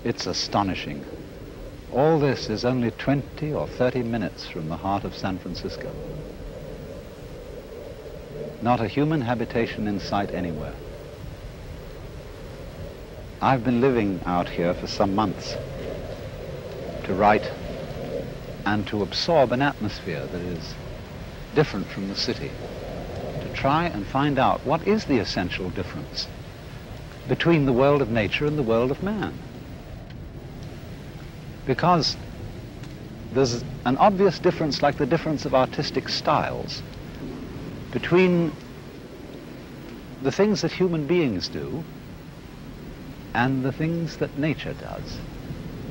It's astonishing. All this is only 20 or 30 minutes from the heart of San Francisco. Not a human habitation in sight anywhere. I've been living out here for some months to write and to absorb an atmosphere that is different from the city, to try and find out what is the essential difference between the world of nature and the world of man. Because there's an obvious difference, like the difference of artistic styles, between the things that human beings do and the things that nature does,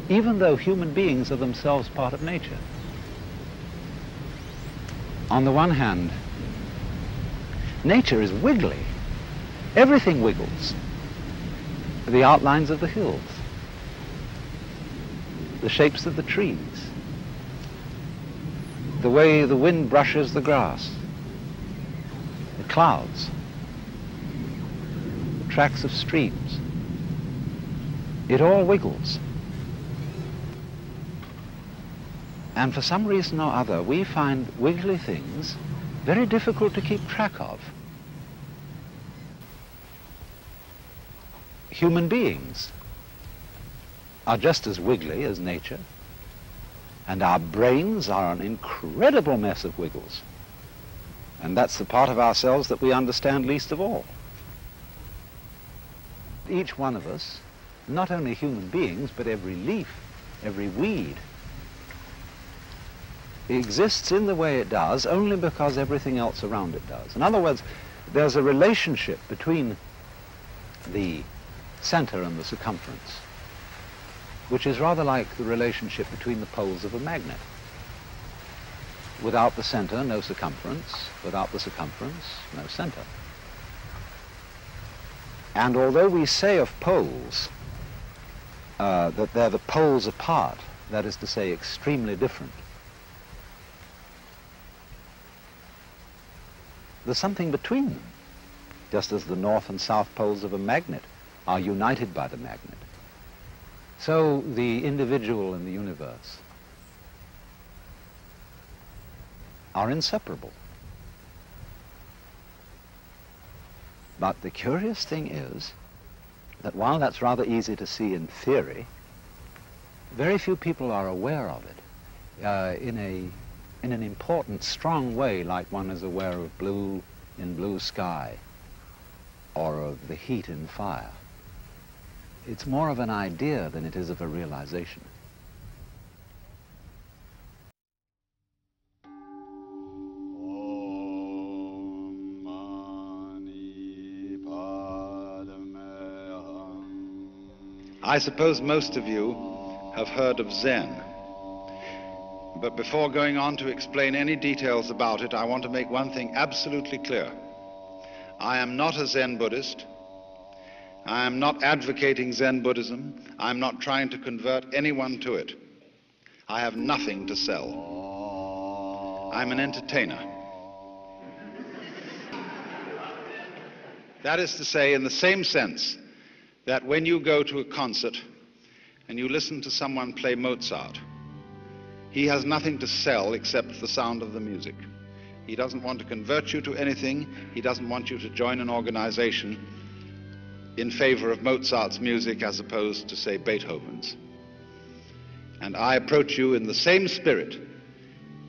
even though human beings are themselves part of nature. On the one hand, nature is wiggly. Everything wiggles. The outlines of the hills, the shapes of the trees, the way the wind brushes the grass, the clouds, the tracks of streams. It all wiggles. And for some reason or other, we find wiggly things very difficult to keep track of. Human beings are just as wiggly as nature, and our brains are an incredible mess of wiggles. And that's the part of ourselves that we understand least of all. Each one of us, not only human beings, but every leaf, every weed, exists in the way it does only because everything else around it does. In other words, there's a relationship between the center and the circumference, which is rather like the relationship between the poles of a magnet. Without the center, no circumference. Without the circumference, no center. And although we say of poles that they're the poles apart, that is to say, extremely different, there's something between them, just as the north and south poles of a magnet are united by the magnet. So the individual and the universe are inseparable. But the curious thing is that while that's rather easy to see in theory, very few people are aware of it in an important, strong way, like one is aware of blue in blue sky or of the heat in fire. It's more of an idea than it is of a realization. I suppose most of you have heard of Zen. But before going on to explain any details about it, I want to make one thing absolutely clear. I am not a Zen Buddhist. I am not advocating Zen Buddhism. I'm not trying to convert anyone to it. I have nothing to sell. I'm an entertainer. That is to say, in the same sense that when you go to a concert and you listen to someone play Mozart, he has nothing to sell except the sound of the music. He doesn't want to convert you to anything. He doesn't want you to join an organization in favor of Mozart's music as opposed to, say, Beethoven's. And I approach you in the same spirit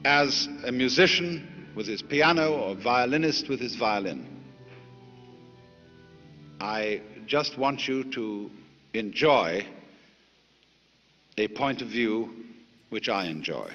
as a musician with his piano or a violinist with his violin. I just want you to enjoy a point of view which I enjoy.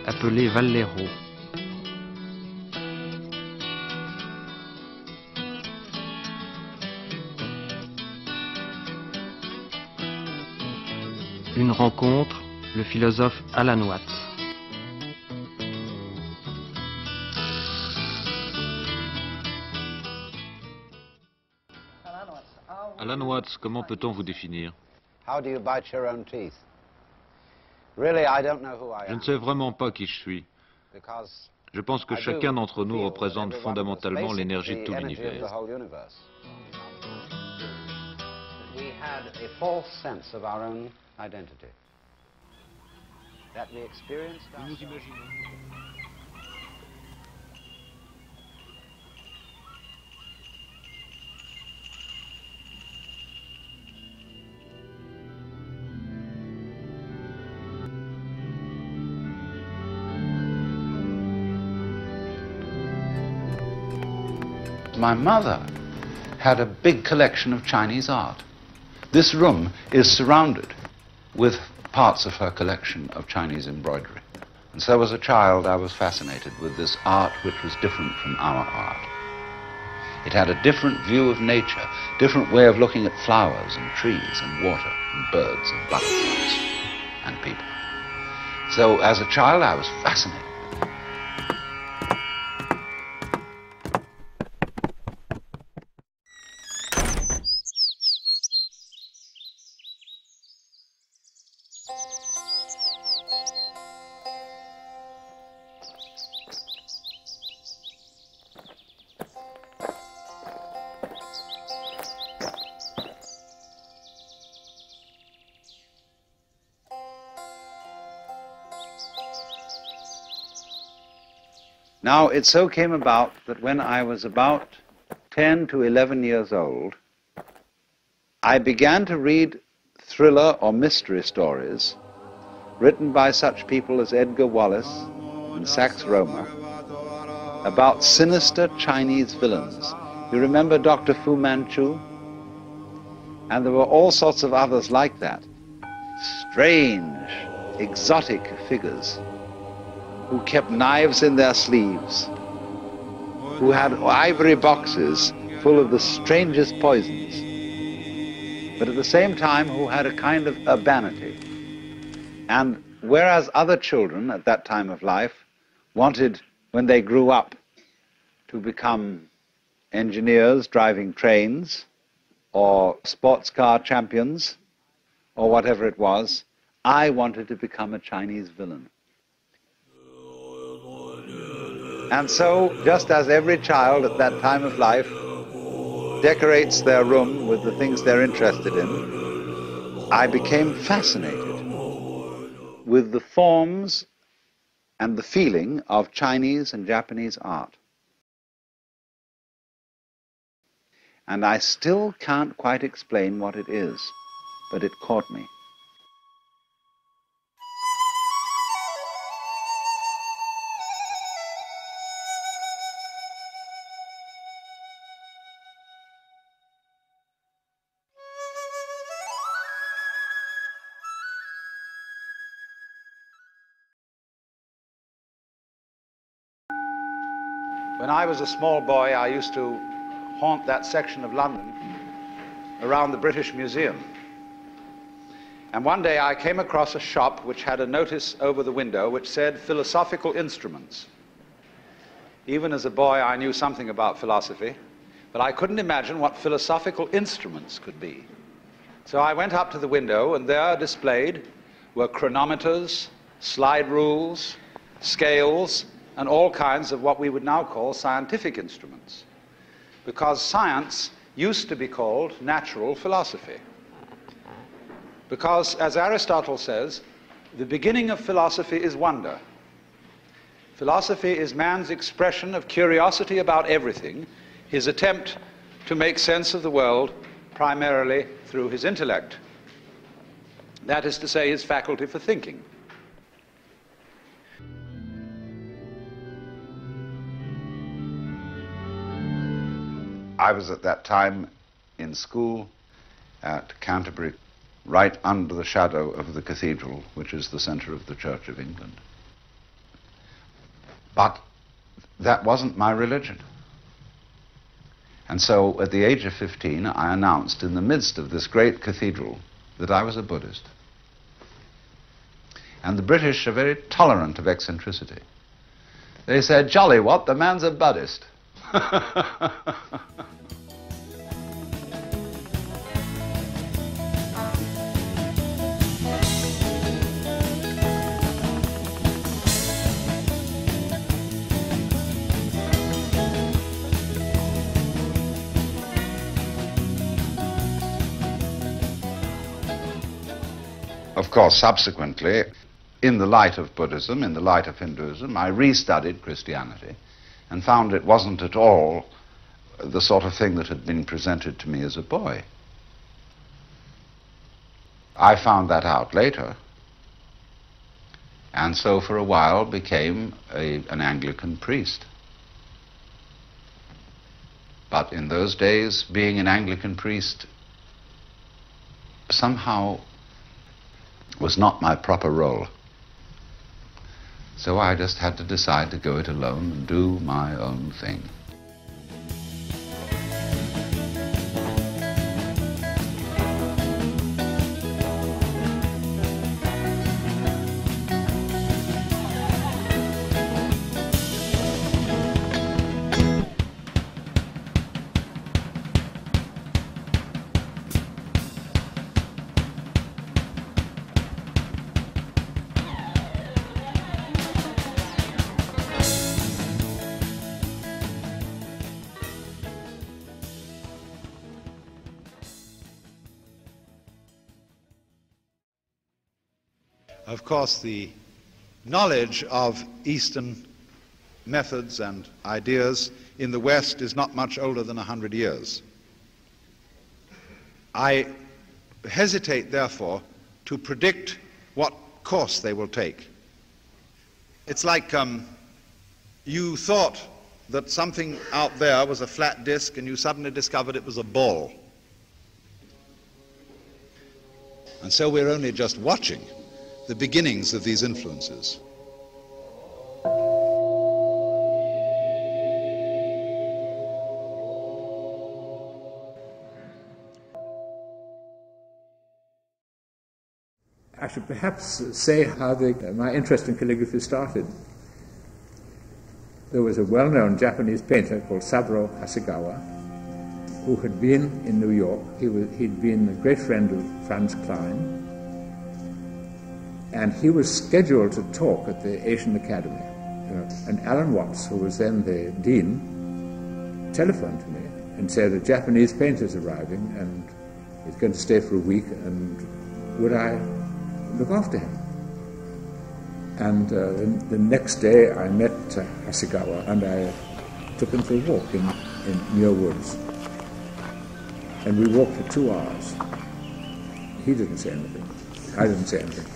appelé Vallejo. Une rencontre, le philosophe Alan Watts. Alan Watts, comment peut-on vous définir? How do you bite your own teeth? Really, I don't know who I Je am. ne sais vraiment pas qui je suis. Because Je pense que I chacun do d'entre nous feel représente that every one of us, fondamentalement basically, l'énergie de the tout energy of the l'univers. whole universe. We had a false sense of our own identity. That we experienced ourselves. My mother had a big collection of Chinese art. This room is surrounded with parts of her collection of Chinese embroidery. And so as a child, I was fascinated with this art which was different from our art. It had a different view of nature, different way of looking at flowers and trees and water and birds and butterflies and people. So as a child, I was fascinated. Now, it so came about that when I was about 10 to 11 years old, I began to read thriller or mystery stories written by such people as Edgar Wallace and Sax Rohmer about sinister Chinese villains. You remember Dr. Fu Manchu? And there were all sorts of others like that. Strange, exotic figures who kept knives in their sleeves, who had ivory boxes full of the strangest poisons, but at the same time who had a kind of urbanity. And whereas other children at that time of life wanted, when they grew up, to become engineers driving trains, or sports car champions, or whatever it was, I wanted to become a Chinese villain. And so, just as every child at that time of life decorates their room with the things they're interested in, I became fascinated with the forms and the feeling of Chinese and Japanese art. And I still can't quite explain what it is, but it caught me. When I was a small boy, I used to haunt that section of London around the British Museum. And one day I came across a shop which had a notice over the window which said philosophical instruments. Even as a boy, I knew something about philosophy, but I couldn't imagine what philosophical instruments could be. So I went up to the window, and there displayed were chronometers, slide rules, scales, and all kinds of what we would now call scientific instruments, because science used to be called natural philosophy. Because, as Aristotle says, the beginning of philosophy is wonder. Philosophy is man's expression of curiosity about everything, his attempt to make sense of the world primarily through his intellect. That is to say, his faculty for thinking. I was at that time in school at Canterbury, right under the shadow of the cathedral, which is the center of the Church of England. But that wasn't my religion. And so at the age of 15, I announced in the midst of this great cathedral that I was a Buddhist. And the British are very tolerant of eccentricity. They said, "Jolly what, the man's a Buddhist." Of course, subsequently, in the light of Buddhism, in the light of Hinduism, I restudied Christianity and found it wasn't at all the sort of thing that had been presented to me as a boy. I found that out later, and so for a while became an Anglican priest. But in those days, being an Anglican priest somehow was not my proper role. So I just had to decide to go it alone and do my own thing. Of course, the knowledge of Eastern methods and ideas in the West is not much older than 100 years. I hesitate, therefore, to predict what course they will take. It's like you thought that something out there was a flat disk and you suddenly discovered it was a ball. And so we're only just watching the beginnings of these influences. I should perhaps say how my interest in calligraphy started. There was a well-known Japanese painter called Saburo Hasegawa, who had been in New York. He'd been a great friend of Franz Klein, and he was scheduled to talk at the Asian Academy. And Alan Watts, who was then the dean, telephoned to me and said, "A Japanese painter's arriving and he's going to stay for a week, and would I look after him?" And the next day I met Hasegawa and I took him for a walk in Muir Woods. And we walked for 2 hours. He didn't say anything. I didn't say anything.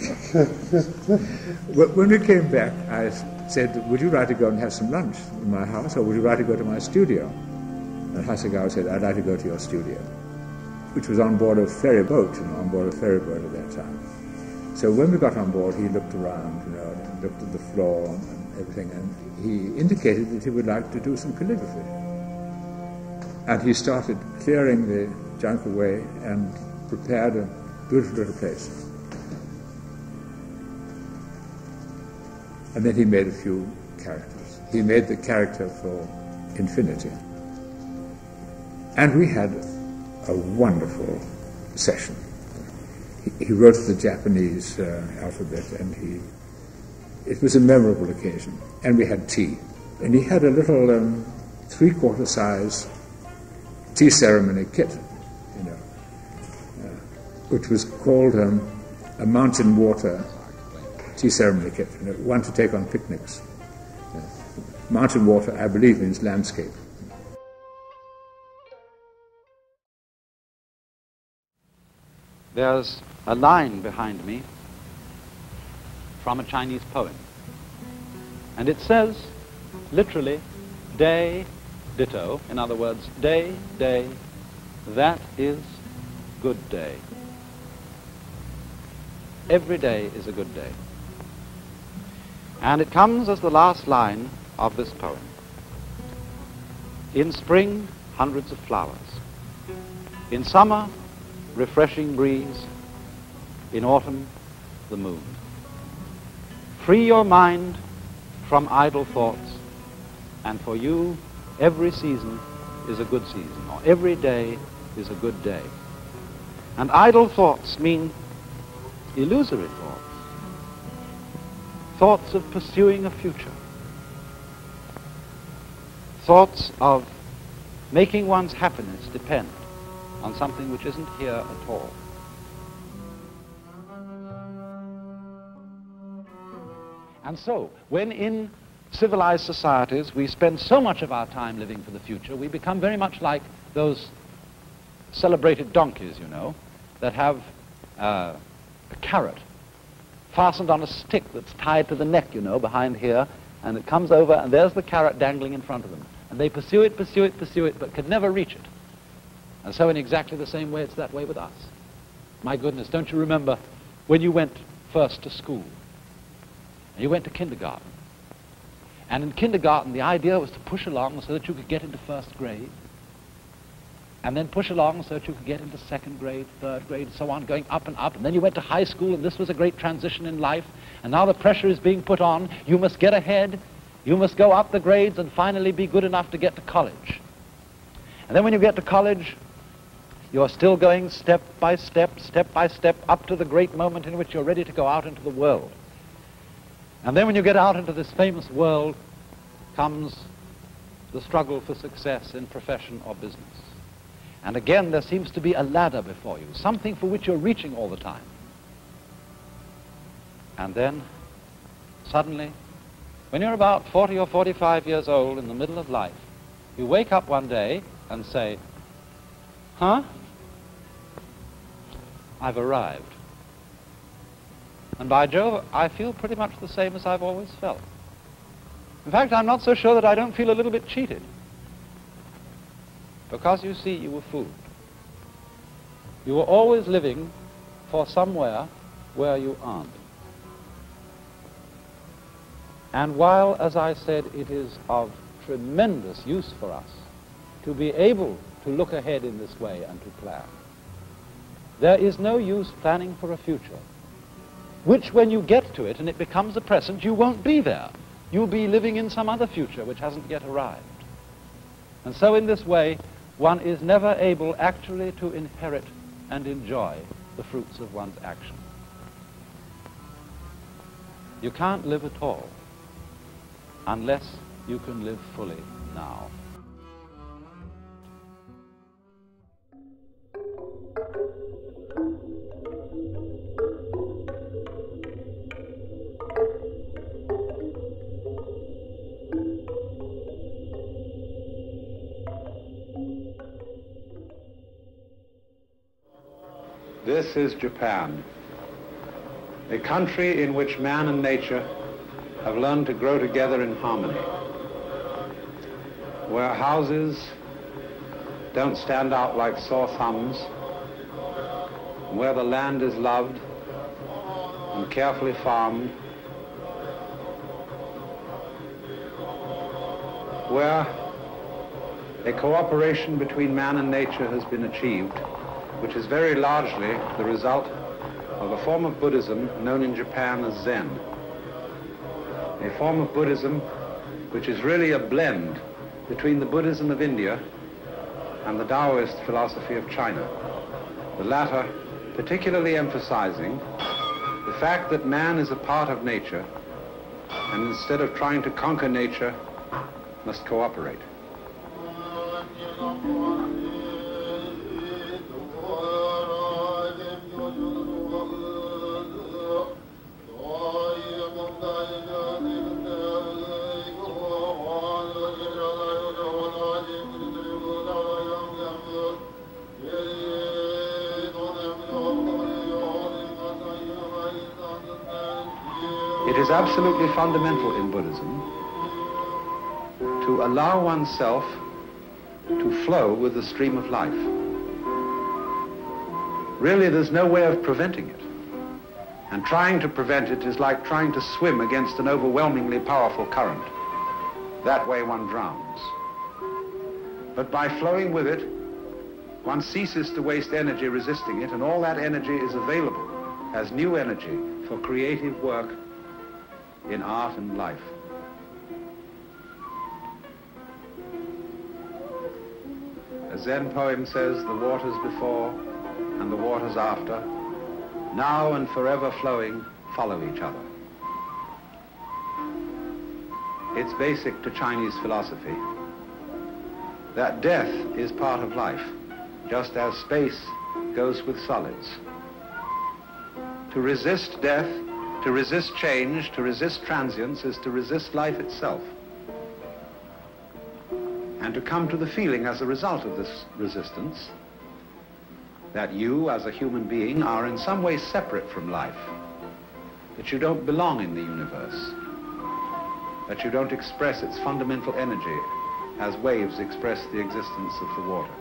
When we came back, I said, "Would you like to go and have some lunch in my house, or would you like to go to my studio?" And Hasegawa said, "I'd like to go to your studio," which was on board a ferry boat, on board a ferry boat at that time. So when we got on board, he looked around, looked at the floor and everything, and he indicated that he would like to do some calligraphy. And he started clearing the junk away and prepared a beautiful little place. And then he made a few characters. He made the character for Infinity. And we had a wonderful session. He wrote the Japanese alphabet, and it was a memorable occasion. And we had tea. And he had a little 3/4 size tea ceremony kit, which was called a mountain water tea ceremony kit, one to take on picnics. Mountain water, I believe, means landscape. There's a line behind me from a Chinese poem, and it says, literally, day, ditto. In other words, day, day, that is good day. Every day is a good day. And it comes as the last line of this poem. In spring, hundreds of flowers. In summer, refreshing breeze. In autumn, the moon. Free your mind from idle thoughts, and for you, every season is a good season, or every day is a good day. And idle thoughts mean illusory thoughts, thoughts of pursuing a future, thoughts of making one's happiness depend on something which isn't here at all. And so, when in civilized societies we spend so much of our time living for the future, we become very much like those celebrated donkeys, you know, that have a carrot fastened on a stick that's tied to the neck, you know, behind here, and it comes over, and there's the carrot dangling in front of them. And they pursue it, but can never reach it. And so in exactly the same way, it's that way with us. My goodness, don't you remember when you went first to school? And you went to kindergarten. And in kindergarten, the idea was to push along so that you could get into first grade, and then push along so that you could get into second grade, third grade, and so on, going up and up. And then you went to high school, and this was a great transition in life. And now the pressure is being put on. You must get ahead. You must go up the grades and finally be good enough to get to college. And then when you get to college, you're still going step by step, up to the great moment in which you're ready to go out into the world. And then when you get out into this famous world comes the struggle for success in profession or business. And again, there seems to be a ladder before you, something for which you're reaching all the time. And then, suddenly, when you're about 40 or 45 years old in the middle of life, you wake up one day and say, huh? I've arrived. And by Jove, I feel pretty much the same as I've always felt. In fact, I'm not so sure that I don't feel a little bit cheated. Because, you see, you were fooled. You were always living for somewhere where you aren't. And while, as I said, it is of tremendous use for us to be able to look ahead in this way and to plan, there is no use planning for a future, which when you get to it and it becomes a present, you won't be there. You'll be living in some other future which hasn't yet arrived. And so in this way, one is never able actually to inherit and enjoy the fruits of one's action. You can't live at all unless you can live fully now. This is Japan, a country in which man and nature have learned to grow together in harmony, where houses don't stand out like sore thumbs, where the land is loved and carefully farmed, where a cooperation between man and nature has been achieved, which is very largely the result of a form of Buddhism known in Japan as Zen. A form of Buddhism which is really a blend between the Buddhism of India and the Taoist philosophy of China. The latter particularly emphasizing the fact that man is a part of nature, and instead of trying to conquer nature, must cooperate. It is absolutely fundamental in Buddhism to allow oneself to flow with the stream of life. Really, there's no way of preventing it. And trying to prevent it is like trying to swim against an overwhelmingly powerful current. That way one drowns. But by flowing with it, one ceases to waste energy resisting it, and all that energy is available as new energy for creative work in art and life. A Zen poem says, the waters before and the waters after, now and forever flowing, follow each other. It's basic to Chinese philosophy that death is part of life, just as space goes with solids. To resist death, to resist change, to resist transience is to resist life itself. And to come to the feeling as a result of this resistance that you as a human being are in some way separate from life, that you don't belong in the universe, that you don't express its fundamental energy as waves express the existence of the water.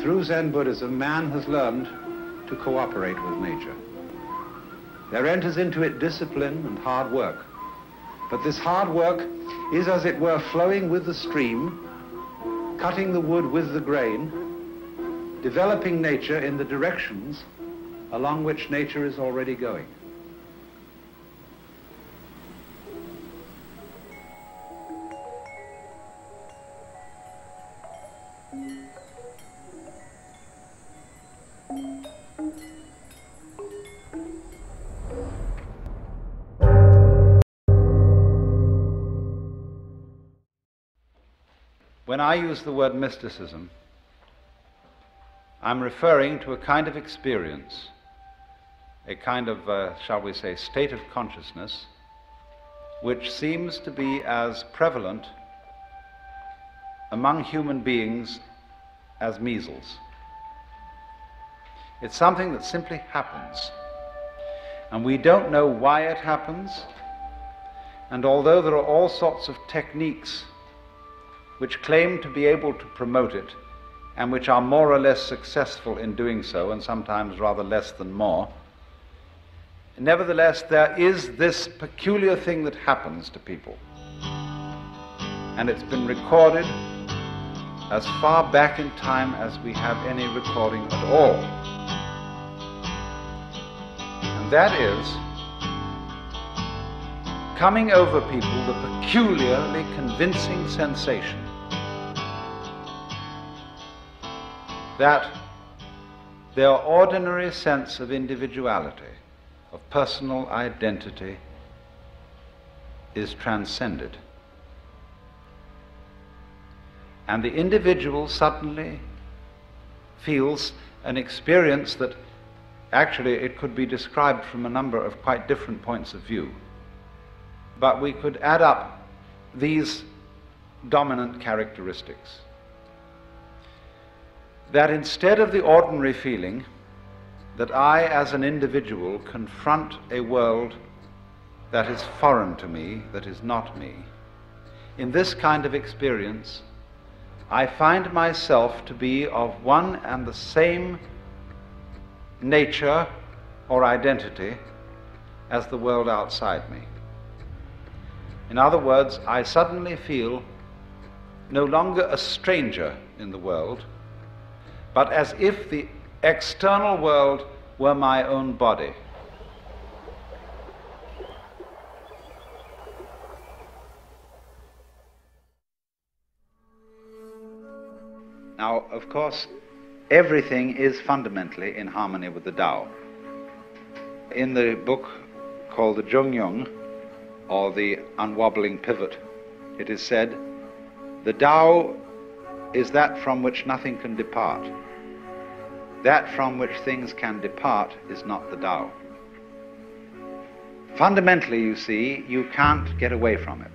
Through Zen Buddhism, man has learned to cooperate with nature. There enters into it discipline and hard work. But this hard work is, as it were, flowing with the stream, cutting the wood with the grain, developing nature in the directions along which nature is already going. When I use the word mysticism, I'm referring to a kind of experience, a kind of, shall we say, state of consciousness, which seems to be as prevalent among human beings as measles. It's something that simply happens, and we don't know why it happens, and although there are all sorts of techniques which claim to be able to promote it, and which are more or less successful in doing so, and sometimes rather less than more, nevertheless there is this peculiar thing that happens to people. And it's been recorded as far back in time as we have any recording at all. And that is coming over people the peculiarly convincing sensation that their ordinary sense of individuality, of personal identity, is transcended. And the individual suddenly feels an experience that actually it could be described from a number of quite different points of view. But we could add up these dominant characteristics. That instead of the ordinary feeling that I as an individual confront a world that is foreign to me, that is not me, in this kind of experience I find myself to be of one and the same nature or identity as the world outside me. In other words, I suddenly feel no longer a stranger in the world, but as if the external world were my own body. Now, of course, everything is fundamentally in harmony with the Tao. In the book called the Zhongyong, or the Unwobbling Pivot, it is said, the Tao is that from which nothing can depart. That from which things can depart is not the Tao. Fundamentally, you see, you can't get away from it.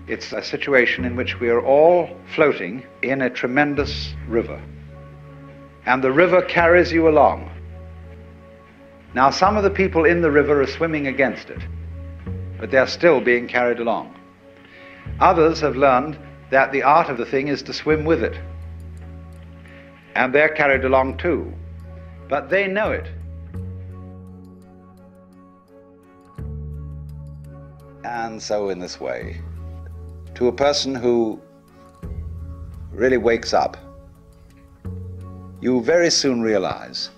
It's a situation in which we are all floating in a tremendous river, and the river carries you along. Now, some of the people in the river are swimming against it, but they're still being carried along. Others have learned that the art of the thing is to swim with it, and they're carried along too, but they know it. And so in this way, to a person who really wakes up, you very soon realize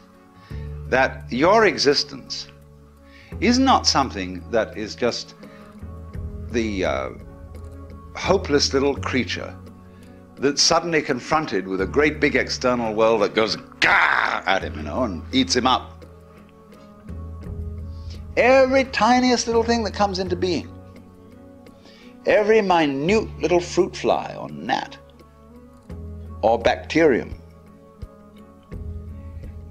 that your existence is not something that is just the hopeless little creature that's suddenly confronted with a great big external world that goes gah at him, and eats him up. Every tiniest little thing that comes into being, every minute little fruit fly or gnat or bacterium,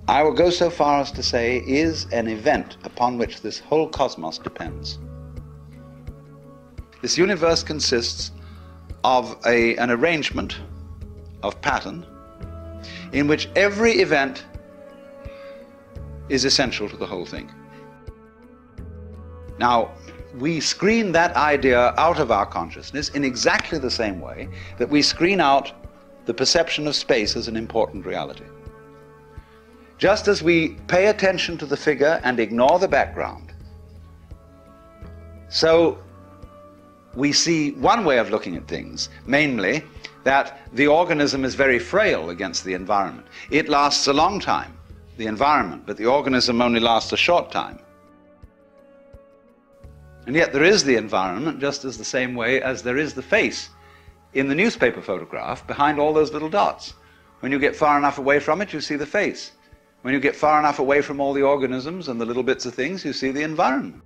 I will go so far as to say is an event upon which this whole cosmos depends. This universe consists of an arrangement of pattern in which every event is essential to the whole thing. Now, we screen that idea out of our consciousness in exactly the same way that we screen out the perception of space as an important reality. Just as we pay attention to the figure and ignore the background, so we see one way of looking at things, mainly that the organism is very frail against the environment. It lasts a long time, the environment, but the organism only lasts a short time. And yet there is the environment just as the same way as there is the face in the newspaper photograph behind all those little dots. When you get far enough away from it, you see the face. When you get far enough away from all the organisms and the little bits of things, you see the environment.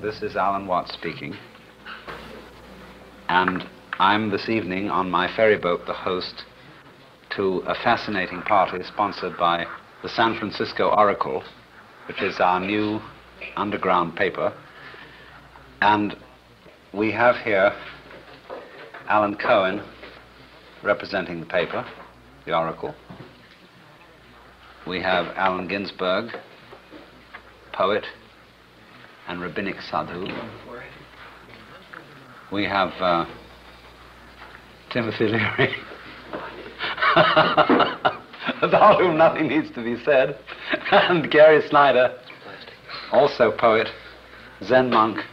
This is Alan Watts speaking, and I'm this evening on my ferry boat the host to a fascinating party sponsored by the San Francisco Oracle, which is our new underground paper. And we have here Alan Cohen representing the paper, the Oracle. We have Allen Ginsberg, poet and rabbinic sadhu. We have Timothy Leary, about whom nothing needs to be said, and Gary Snyder, also poet, Zen monk,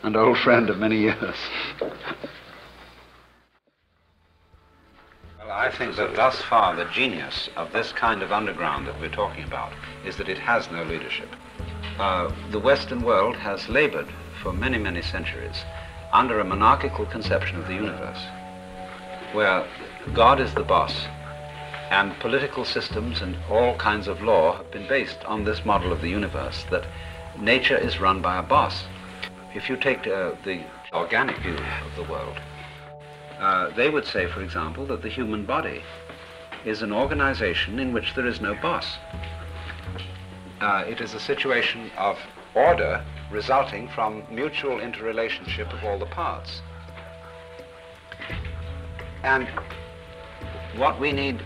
and old friend of many years. Well, I think that thus far the genius of this kind of underground that we're talking about is that it has no leadership. The Western world has labored for many, many centuries under a monarchical conception of the universe, where God is the boss, and political systems and all kinds of law have been based on this model of the universe, that nature is run by a boss. If you take the organic view of the world, they would say, for example, that the human body is an organization in which there is no boss. It is a situation of order resulting from mutual interrelationship of all the parts. And what we need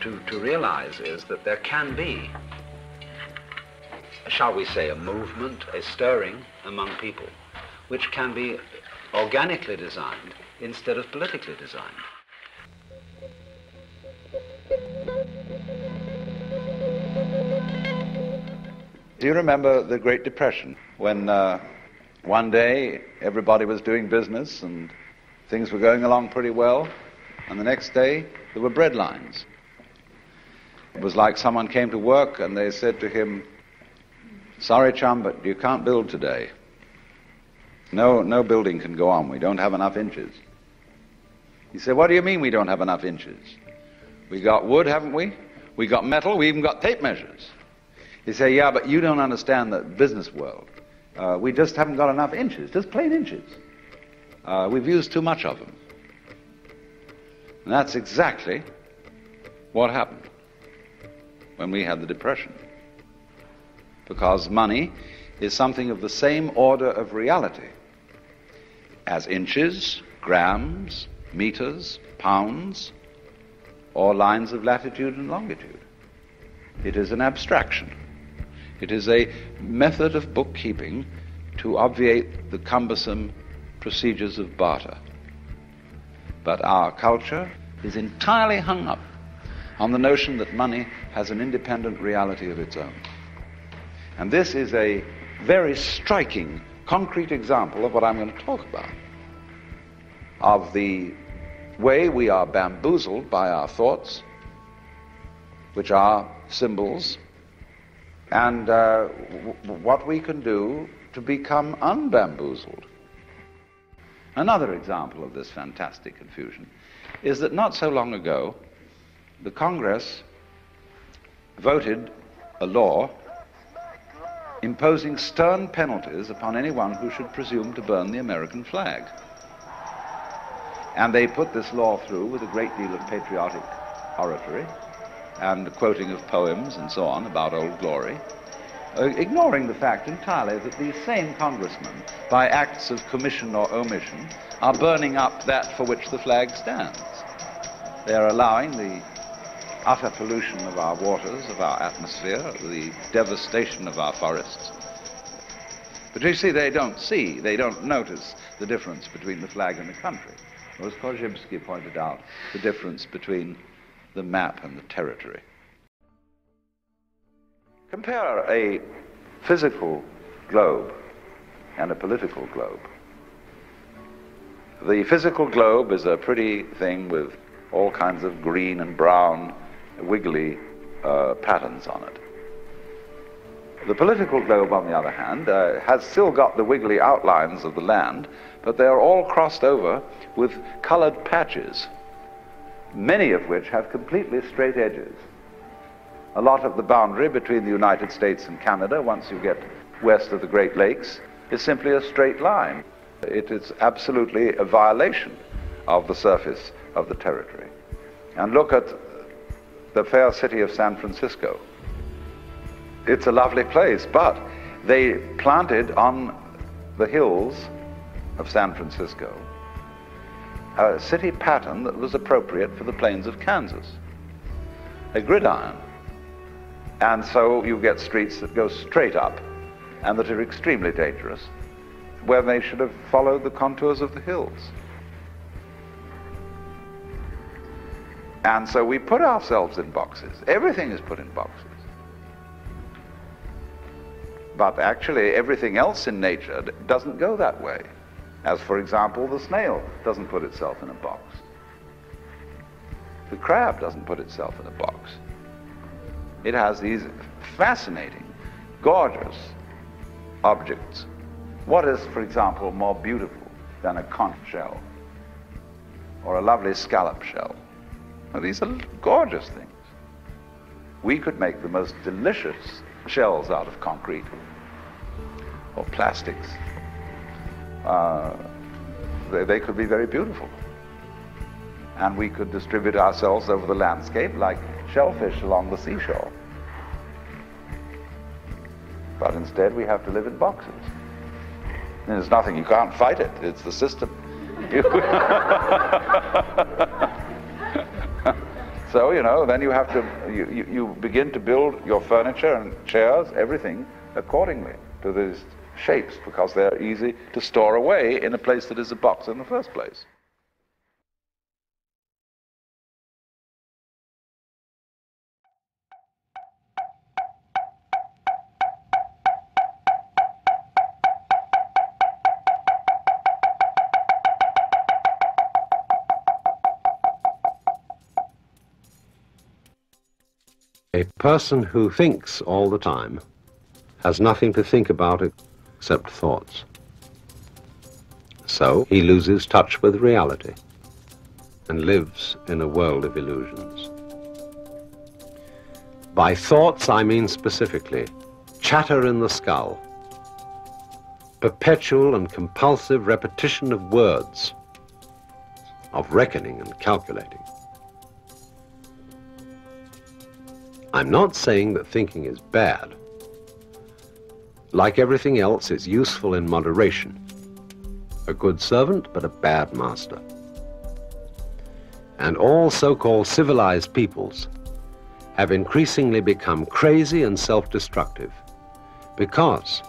to realize is that there can be, shall we say, a movement, a stirring among people, which can be organically designed instead of politically designed. Do you remember the Great Depression when one day everybody was doing business and things were going along pretty well, and the next day there were bread lines? It was like someone came to work and they said to him, "Sorry, chum, but you can't build today. No building can go on. We don't have enough inches." He said, "What do you mean we don't have enough inches? We got wood, haven't we? We got metal, we even got tape measures." He said, "Yeah, but you don't understand the business world. We just haven't got enough inches, just plain inches. We've used too much of them." And that's exactly what happened when we had the Depression. Because money is something of the same order of reality as inches, grams, meters, pounds, or lines of latitude and longitude. It is an abstraction. It is a method of bookkeeping to obviate the cumbersome procedures of barter. But our culture is entirely hung up on the notion that money has an independent reality of its own. And this is a very striking, concrete example of what I'm going to talk about, of the way we are bamboozled by our thoughts, which are symbols, and what we can do to become unbamboozled. Another example of this fantastic confusion is that not so long ago, the Congress voted a law imposing stern penalties upon anyone who should presume to burn the American flag. And they put this law through with a great deal of patriotic oratory and quoting of poems and so on about Old Glory, ignoring the fact entirely that these same congressmen, by acts of commission or omission, are burning up that for which the flag stands. They are allowing the utter pollution of our waters, of our atmosphere, the devastation of our forests. But you see, they don't notice the difference between the flag and the country. Or as Korzybski pointed out, the difference between the map and the territory. Compare a physical globe and a political globe. The physical globe is a pretty thing with all kinds of green and brown, wiggly patterns on it. The political globe, on the other hand, has still got the wiggly outlines of the land, but they are all crossed over with colored patches, many of which have completely straight edges. A lot of the boundary between the United States and Canada, once you get west of the Great Lakes, is simply a straight line. It is absolutely a violation of the surface of the territory. And look at the fair city of San Francisco. It's a lovely place, but they planted on the hills of San Francisco a city pattern that was appropriate for the plains of Kansas, a gridiron. And so you get streets that go straight up and that are extremely dangerous, where they should have followed the contours of the hills. And so we put ourselves in boxes. Everything is put in boxes. But actually, everything else in nature doesn't go that way. As, for example, the snail doesn't put itself in a box. The crab doesn't put itself in a box. It has these fascinating, gorgeous objects. What is, for example, more beautiful than a conch shell or a lovely scallop shell? Well, these are gorgeous things. We could make the most delicious shells out of concrete or plastics. They could be very beautiful. And we could distribute ourselves over the landscape like shellfish along the seashore. But instead we have to live in boxes. And there's nothing, you can't fight it, it's the system. So, you know, then you have to, you begin to build your furniture and chairs, everything, accordingly to these shapes, because they're easy to store away in a place that is a box in the first place. A person who thinks all the time has nothing to think about except thoughts. So he loses touch with reality and lives in a world of illusions. By thoughts, I mean specifically chatter in the skull, perpetual and compulsive repetition of words, of reckoning and calculating. I'm not saying that thinking is bad. Like everything else, it's useful in moderation. A good servant, but a bad master. And all so-called civilized peoples have increasingly become crazy and self-destructive because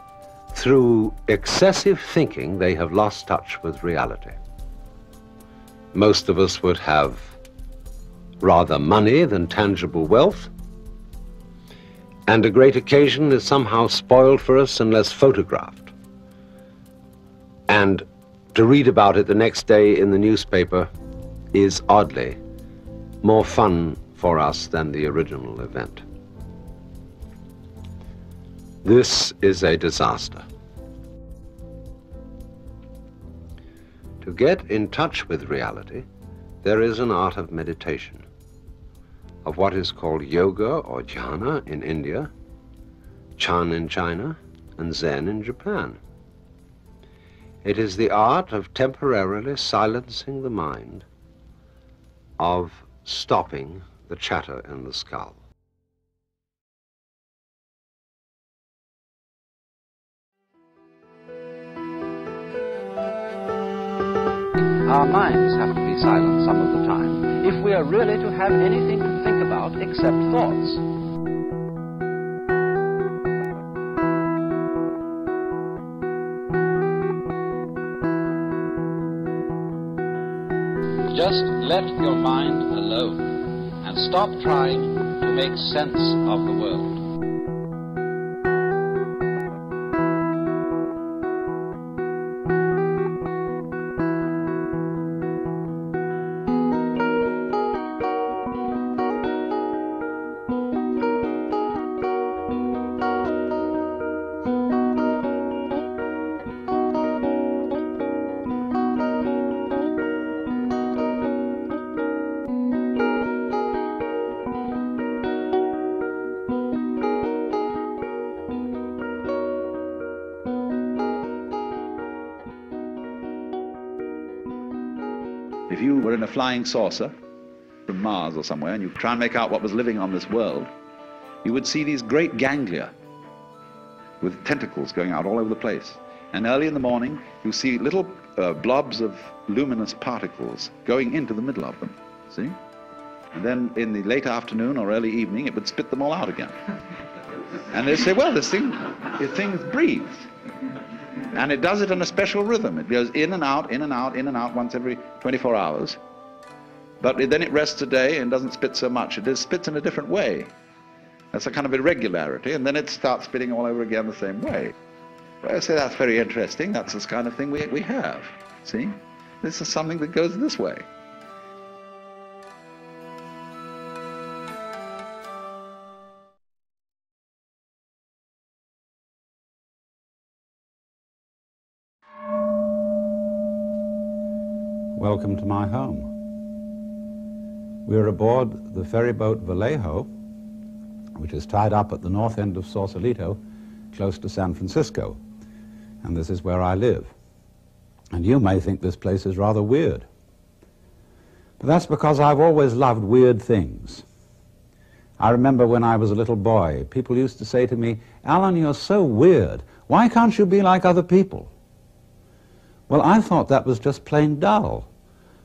through excessive thinking they have lost touch with reality. Most of us would have rather money than tangible wealth, and a great occasion is somehow spoiled for us unless photographed. And to read about it the next day in the newspaper is oddly more fun for us than the original event. This is a disaster. To get in touch with reality, there is an art of meditation, of what is called yoga or jhana in India, Chan in China, and Zen in Japan. It is the art of temporarily silencing the mind, of stopping the chatter in the skull. Our minds have to be silent some of the time if we are really to have anything to think about except thoughts. Just let your mind alone and stop trying to make sense of the world. If you were in a flying saucer from Mars or somewhere and you try and make out what was living on this world, you would see these great ganglia with tentacles going out all over the place. And early in the morning, you see little blobs of luminous particles going into the middle of them, see? And then in the late afternoon or early evening, it would spit them all out again. And they say, well, this thing breathes. And it does it in a special rhythm. It goes in and out, in and out, in and out once every 24 hours. But then it rests a day and doesn't spit so much. It spits in a different way. That's a kind of irregularity, and then it starts spitting all over again the same way. Well, I say that's very interesting. That's this kind of thing we have. See? This is something that goes this way. Welcome to my home. We're aboard the ferry boat Vallejo, which is tied up at the north end of Sausalito, close to San Francisco. And this is where I live. And you may think this place is rather weird. But that's because I've always loved weird things. I remember when I was a little boy, people used to say to me, "Alan, you're so weird. Why can't you be like other people?" Well, I thought that was just plain dull,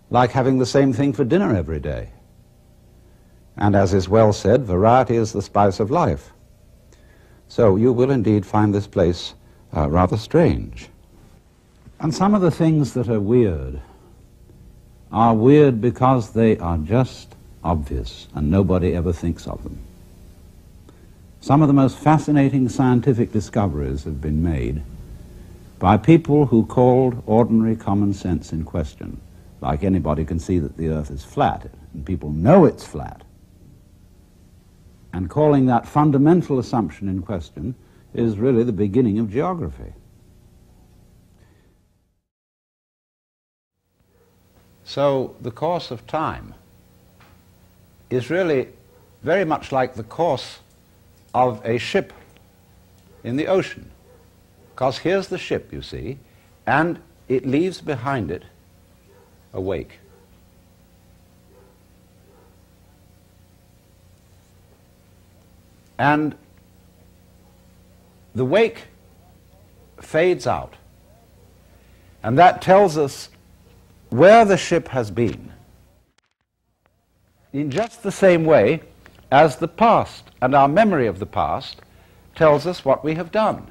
like having the same thing for dinner every day. And as is well said, variety is the spice of life. So you will indeed find this place rather strange. And some of the things that are weird because they are just obvious and nobody ever thinks of them. Some of the most fascinating scientific discoveries have been made by people who called ordinary common sense in question. Like anybody can see that the Earth is flat, and people know it's flat. And calling that fundamental assumption in question is really the beginning of geography. So the course of time is really very much like the course of a ship in the ocean. Because here's the ship, you see, and it leaves behind it a wake. And the wake fades out. And that tells us where the ship has been, in just the same way as the past and our memory of the past tells us what we have done.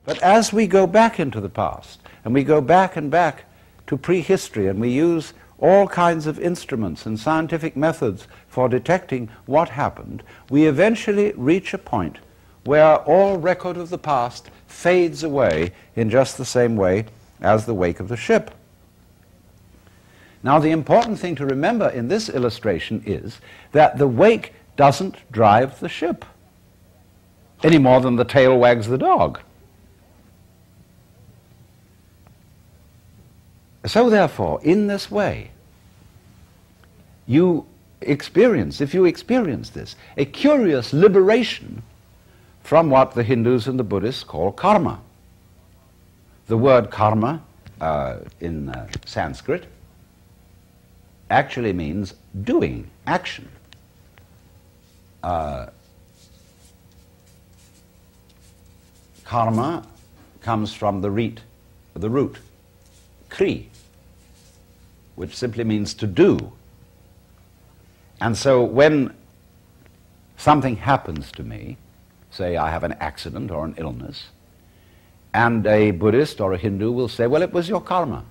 But as we go back into the past, and we go back and back to prehistory, and we use all kinds of instruments and scientific methods for detecting what happened, we eventually reach a point where all record of the past fades away in just the same way as the wake of the ship. Now, the important thing to remember in this illustration is that the wake doesn't drive the ship any more than the tail wags the dog. So therefore, in this way, you experience, if you experience this, a curious liberation from what the Hindus and the Buddhists call karma. The word karma in Sanskrit actually means doing, action. Karma comes from the root, kri, which simply means to do. And so when something happens to me, say I have an accident or an illness, and a Buddhist or a Hindu will say, well, it was your karma.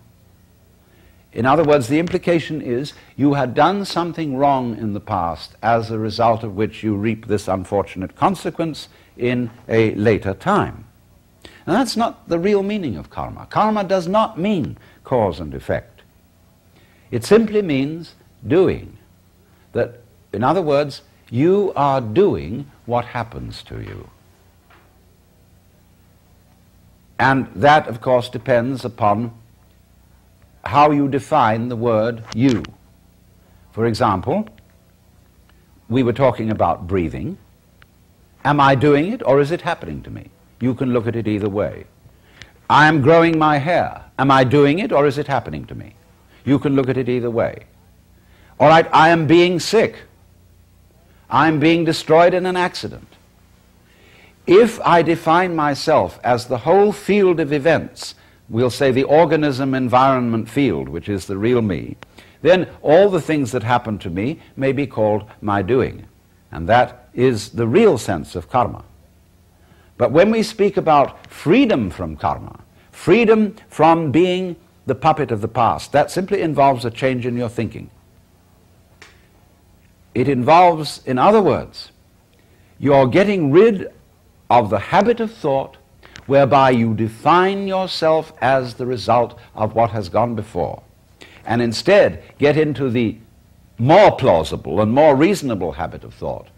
In other words, the implication is you had done something wrong in the past as a result of which you reap this unfortunate consequence in a later time. And that's not the real meaning of karma. Karma does not mean cause and effect. It simply means doing. That, in other words, you are doing what happens to you. And that, of course, depends upon how you define the word you. For example, we were talking about breathing. Am I doing it, or is it happening to me? You can look at it either way. I am growing my hair. Am I doing it, or is it happening to me? You can look at it either way. All right, I am being sick. I'm being destroyed in an accident. If I define myself as the whole field of events, we'll say the organism-environment field, which is the real me, then all the things that happen to me may be called my doing. And that is the real sense of karma. But when we speak about freedom from karma, freedom from being the puppet of the past, that simply involves a change in your thinking. It involves, in other words, you're getting rid of the habit of thought whereby you define yourself as the result of what has gone before, and instead get into the more plausible and more reasonable habit of thought,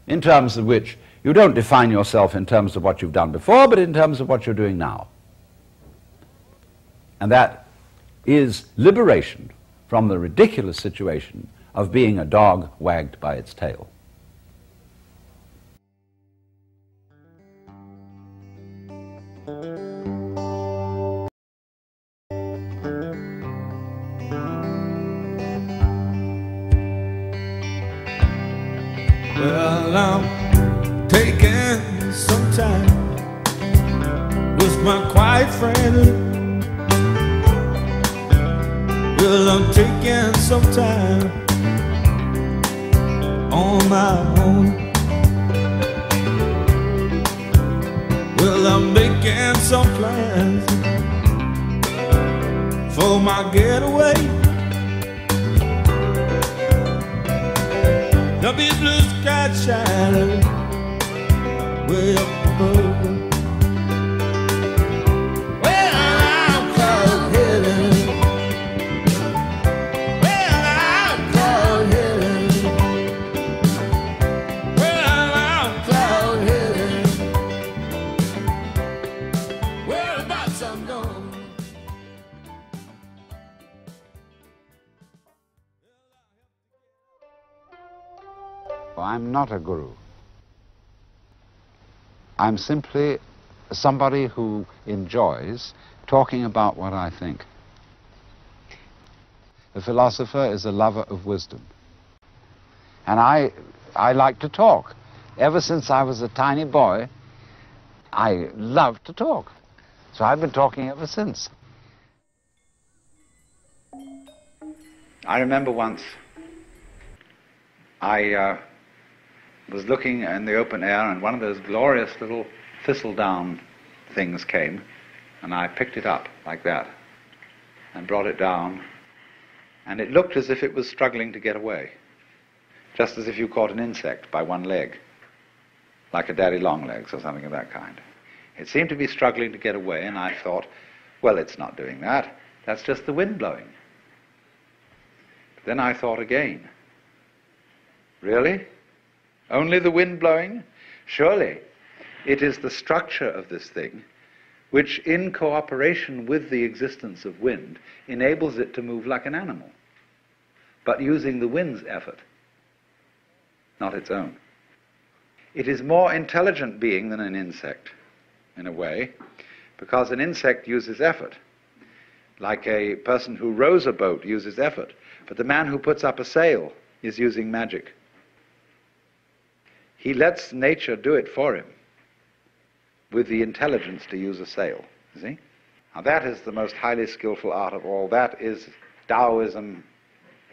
in terms of which you don't define yourself in terms of what you've done before, but in terms of what you're doing now. And that is liberation from the ridiculous situation of being a dog wagged by its tail. Well, I'm taking some time with my quiet friend. Well, I'm taking some time on my own. Well, I'm making some plans for my getaway. There'll be blue sky shining way up above. Well, I'm cloud-headed. Well, I'm cloud-headed. Well, I'm not a guru. I'm simply somebody who enjoys talking about what I think. The philosopher is a lover of wisdom. And I like to talk. Ever since I was a tiny boy, I loved to talk. So I've been talking ever since. I remember once I was looking in the open air and one of those glorious little thistledown things came, and I picked it up like that and brought it down, and it looked as if it was struggling to get away, just as if you caught an insect by one leg, like a daddy long legs or something of that kind. It seemed to be struggling to get away, and I thought, well, it's not doing that. That's just the wind blowing. But then I thought again, really? Only the wind blowing? Surely it is the structure of this thing which, in cooperation with the existence of wind, enables it to move like an animal, but using the wind's effort, not its own. It is more intelligent being than an insect, in a way, because an insect uses effort, like a person who rows a boat uses effort, but the man who puts up a sail is using magic. He lets nature do it for him with the intelligence to use a sail, you see? Now that is the most highly skillful art of all. That is Taoism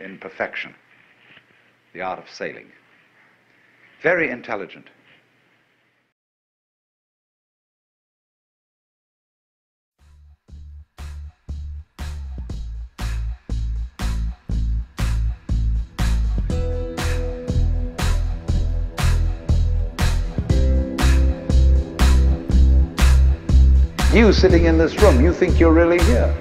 in perfection, the art of sailing. Very intelligent. You sitting in this room, you think you're really here.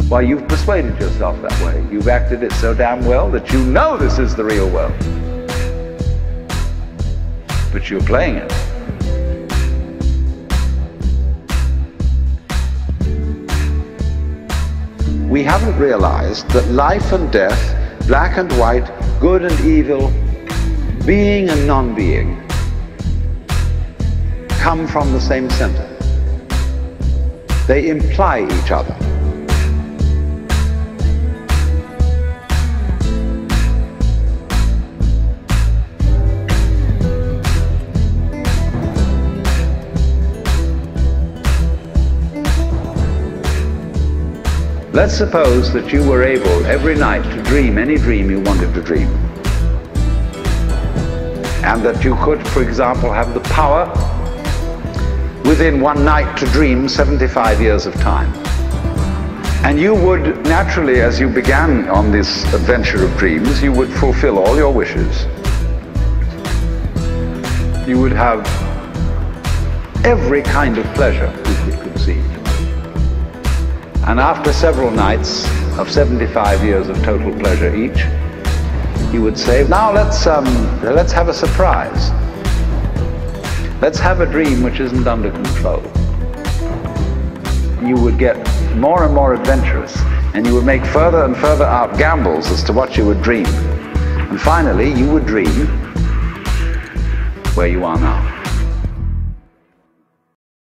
Why, you've persuaded yourself that way. You've acted it so damn well that you know this is the real world. But you're playing it. We haven't realized that life and death, black and white, good and evil, being and non-being, come from the same center. They imply each other. Let's suppose that you were able every night to dream any dream you wanted to dream. And that you could, for example, have the power within one night to dream 75 years of time. And you would naturally, as you began on this adventure of dreams, you would fulfill all your wishes. You would have every kind of pleasure you could conceive. And after several nights of 75 years of total pleasure each, you would say, now let's have a surprise. Let's have a dream which isn't under control. You would get more and more adventurous, and you would make further and further out gambles as to what you would dream. And finally, you would dream where you are now.